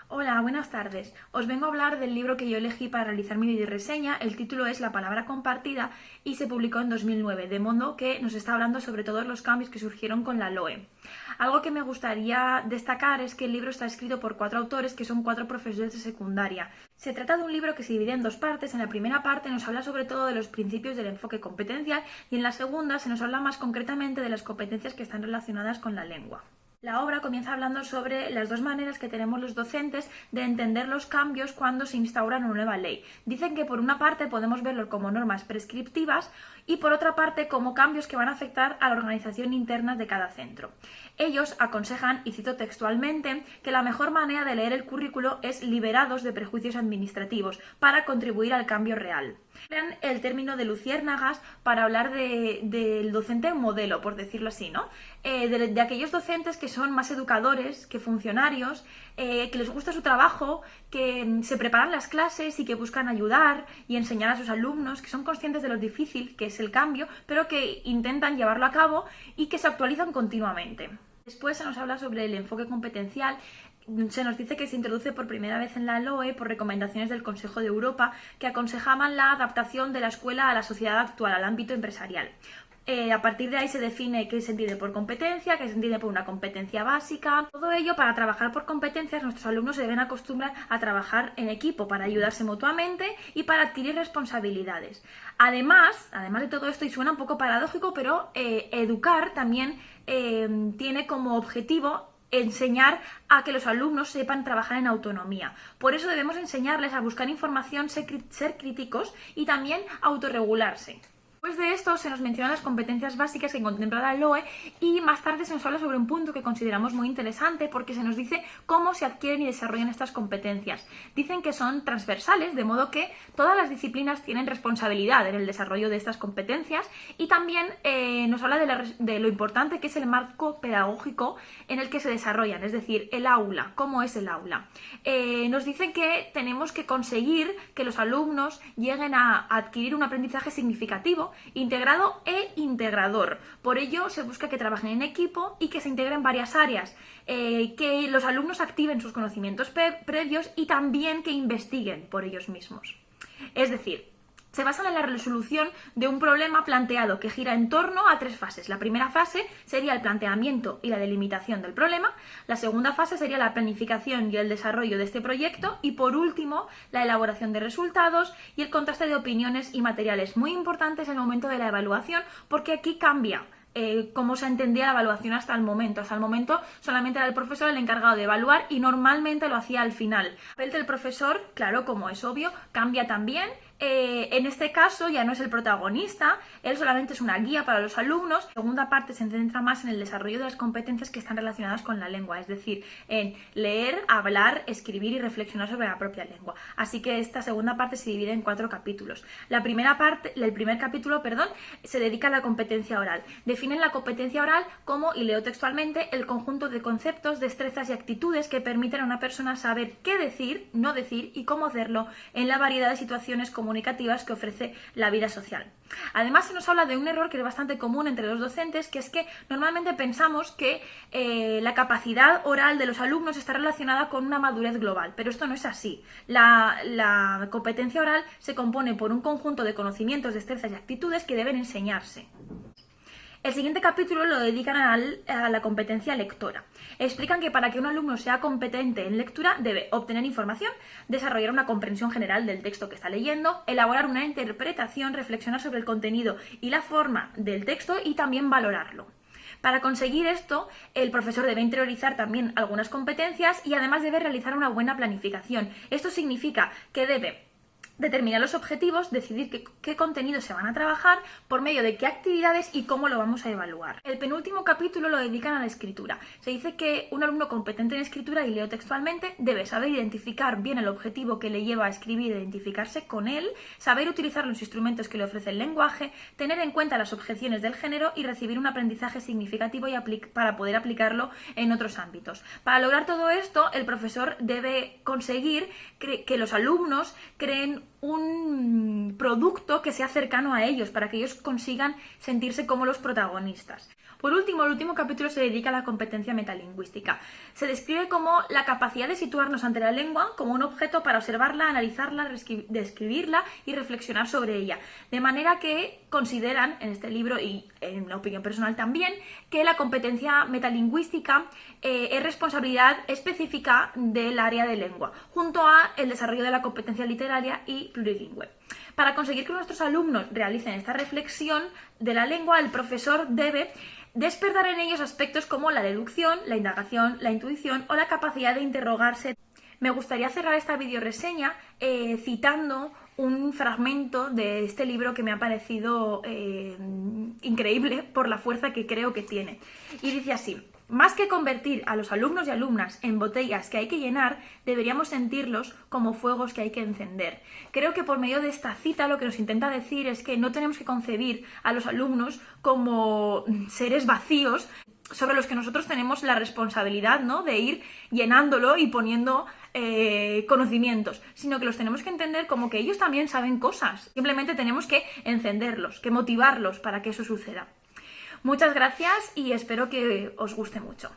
Hola, buenas tardes. Os vengo a hablar del libro que yo elegí para realizar mi videoreseña. El título es La palabra compartida y se publicó en 2009, de modo que nos está hablando sobre todos los cambios que surgieron con la LOE. Algo que me gustaría destacar es que el libro está escrito por 4 autores que son 4 profesores de secundaria. Se trata de un libro que se divide en 2 partes. En la primera parte nos habla sobre todo de los principios del enfoque competencial y en la segunda se nos habla más concretamente de las competencias que están relacionadas con la lengua. La obra comienza hablando sobre las 2 maneras que tenemos los docentes de entender los cambios cuando se instaura una nueva ley. Dicen que por una parte podemos verlo como normas prescriptivas y por otra parte como cambios que van a afectar a la organización interna de cada centro. Ellos aconsejan, y cito textualmente, que la mejor manera de leer el currículo es liberados de prejuicios administrativos para contribuir al cambio real. Emplean el término de luciérnagas para hablar del docente modelo, por decirlo así, ¿no? De aquellos docentes que son más educadores que funcionarios, que les gusta su trabajo, que se preparan las clases y que buscan ayudar y enseñar a sus alumnos, que son conscientes de lo difícil que es el cambio, pero que intentan llevarlo a cabo y que se actualizan continuamente. Después se nos habla sobre el enfoque competencial. Se nos dice que se introduce por primera vez en la LOE por recomendaciones del Consejo de Europa que aconsejaban la adaptación de la escuela a la sociedad actual, al ámbito empresarial. A partir de ahí se define qué se entiende por competencia, qué se entiende por una competencia básica. Todo ello, para trabajar por competencias, nuestros alumnos se deben acostumbrar a trabajar en equipo para ayudarse mutuamente y para adquirir responsabilidades. Además de todo esto, y suena un poco paradójico, pero educar también tiene como objetivo enseñar a que los alumnos sepan trabajar en autonomía. Por eso debemos enseñarles a buscar información, ser críticos y también autorregularse. Después de esto se nos mencionan las competencias básicas que contempla la LOE y más tarde se nos habla sobre un punto que consideramos muy interesante porque se nos dice cómo se adquieren y desarrollan estas competencias. Dicen que son transversales, de modo que todas las disciplinas tienen responsabilidad en el desarrollo de estas competencias y también nos habla de lo importante que es el marco pedagógico en el que se desarrollan, es decir, el aula, cómo es el aula. Nos dicen que tenemos que conseguir que los alumnos lleguen a adquirir un aprendizaje significativo, integrado e integrador. Por ello se busca que trabajen en equipo y que se integren varias áreas, que los alumnos activen sus conocimientos previos y también que investiguen por ellos mismos. Es decir, se basan en la resolución de un problema planteado que gira en torno a 3 fases. La primera fase sería el planteamiento y la delimitación del problema. La segunda fase sería la planificación y el desarrollo de este proyecto. Y por último, la elaboración de resultados y el contraste de opiniones y materiales. Muy importantes en el momento de la evaluación porque aquí cambia cómo se entendía la evaluación hasta el momento. Hasta el momento solamente era el profesor el encargado de evaluar y normalmente lo hacía al final. El papel del profesor, claro, como es obvio, cambia también. En este caso ya no es el protagonista, él solamente es una guía para los alumnos. La segunda parte se centra más en el desarrollo de las competencias que están relacionadas con la lengua, es decir, en leer, hablar, escribir y reflexionar sobre la propia lengua. Así que esta segunda parte se divide en 4 capítulos. El primer capítulo, se dedica a la competencia oral. Definen la competencia oral como, y leo textualmente, el conjunto de conceptos, destrezas y actitudes que permiten a una persona saber qué decir, no decir y cómo hacerlo en la variedad de situaciones comunicativas que ofrece la vida social. Además se nos habla de un error que es bastante común entre los docentes, que es que normalmente pensamos que la capacidad oral de los alumnos está relacionada con una madurez global, pero esto no es así. La competencia oral se compone por un conjunto de conocimientos, destrezas y actitudes que deben enseñarse. El siguiente capítulo lo dedican a la competencia lectora. Explican que para que un alumno sea competente en lectura debe obtener información, desarrollar una comprensión general del texto que está leyendo, elaborar una interpretación, reflexionar sobre el contenido y la forma del texto y también valorarlo. Para conseguir esto, el profesor debe interiorizar también algunas competencias y además debe realizar una buena planificación. Esto significa que debe determinar los objetivos, decidir qué contenidos se van a trabajar, por medio de qué actividades y cómo lo vamos a evaluar. El penúltimo capítulo lo dedican a la escritura. Se dice que un alumno competente en escritura, y leo textualmente, debe saber identificar bien el objetivo que le lleva a escribir e identificarse con él, saber utilizar los instrumentos que le ofrece el lenguaje, tener en cuenta las objeciones del género y recibir un aprendizaje significativo para poder aplicarlo en otros ámbitos. Para lograr todo esto, el profesor debe conseguir que los alumnos creen un producto que sea cercano a ellos, para que ellos consigan sentirse como los protagonistas. Por último, el último capítulo se dedica a la competencia metalingüística. Se describe como la capacidad de situarnos ante la lengua como un objeto para observarla, analizarla, describirla y reflexionar sobre ella. De manera que consideran, en este libro y en la opinión personal también, que la competencia metalingüística es responsabilidad específica del área de lengua, junto a el desarrollo de la competencia literaria y plurilingüe. Para conseguir que nuestros alumnos realicen esta reflexión de la lengua, el profesor debe despertar en ellos aspectos como la deducción, la indagación, la intuición o la capacidad de interrogarse. Me gustaría cerrar esta videoreseña citando un fragmento de este libro que me ha parecido increíble por la fuerza que creo que tiene. Y dice así: más que convertir a los alumnos y alumnas en botellas que hay que llenar, deberíamos sentirlos como fuegos que hay que encender. Creo que por medio de esta cita lo que nos intenta decir es que no tenemos que concebir a los alumnos como seres vacíos sobre los que nosotros tenemos la responsabilidad, ¿no?, de ir llenándolo y poniendo conocimientos, sino que los tenemos que entender como que ellos también saben cosas. Simplemente tenemos que encenderlos, que motivarlos para que eso suceda. Muchas gracias y espero que os guste mucho.